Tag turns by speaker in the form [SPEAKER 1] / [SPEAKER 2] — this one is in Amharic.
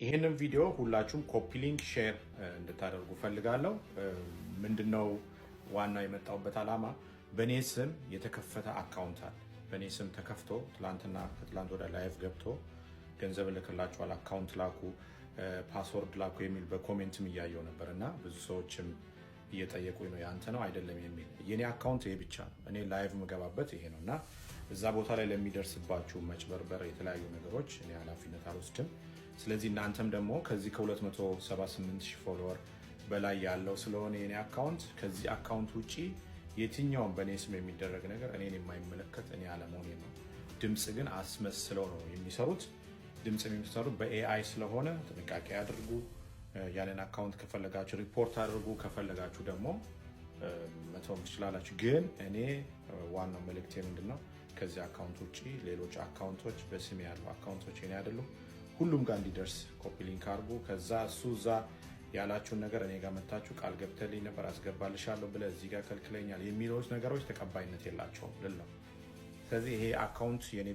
[SPEAKER 1] ይህንን ቪዲዮ ሁላችሁም ኮፒ ሊንክ ሼር እንድታደርጉ ፈልጋለሁ። ምንድነው ዋናው የመጣውበት ዓላማ በኔ ስም የተከፈተ አካውንት አለ። በኔ ስም ተከፍቶ ከትላንት ወደ ላይቭ ገብቶ ገንዘብ ልክላችኋል፣ አካውንት ላኩ፣ ፓስወርድ ላኩ የሚል በኮሜንትም እያየው ነበር እና ብዙ ሰዎችም እየጠየቁኝ ነው ያንተ ነው አይደለም የሚል። የኔ አካውንት ይሄ ብቻ ነው። እኔ ላይቭ ምገባበት ይሄ ነው እና እዛ ቦታ ላይ ለሚደርስባችሁ መጭበርበር፣ የተለያዩ ነገሮች እኔ ኃላፊነት አልወስድም። ስለዚህ እናንተም ደግሞ ከዚህ ከ278,000 ፎሎወር በላይ ያለው ስለሆነ የኔ አካውንት ከዚህ አካውንት ውጪ የትኛውም በእኔ ስም የሚደረግ ነገር እኔን የማይመለከት እኔ አለመሆኔ ነው። ድምፅ ግን አስመስለው ነው የሚሰሩት። ድምፅ የሚሰሩት በኤአይ ስለሆነ ጥንቃቄ አድርጉ። ያንን አካውንት ከፈለጋችሁ ሪፖርት አድርጉ፣ ከፈለጋችሁ ደግሞ መተውም ትችላላችሁ። ግን እኔ ዋናው መልእክቴ ምንድነው ከዚህ አካውንት ውጪ ሌሎች አካውንቶች በስሜ ያሉ አካውንቶች እኔ አይደሉም። ሁሉም ጋር እንዲደርስ ኮፒ ሊንክ አድርጉ። ከዛ እሱ እዛ ያላችሁን ነገር እኔ ጋር መታችሁ ቃል ገብተልኝ ነበር አስገባልሻለሁ ብለህ እዚህ ጋር ከልክለኛል የሚሉት ነገሮች ተቀባይነት የላቸውም ልል ነው። ስለዚህ ይሄ አካውንት የኔ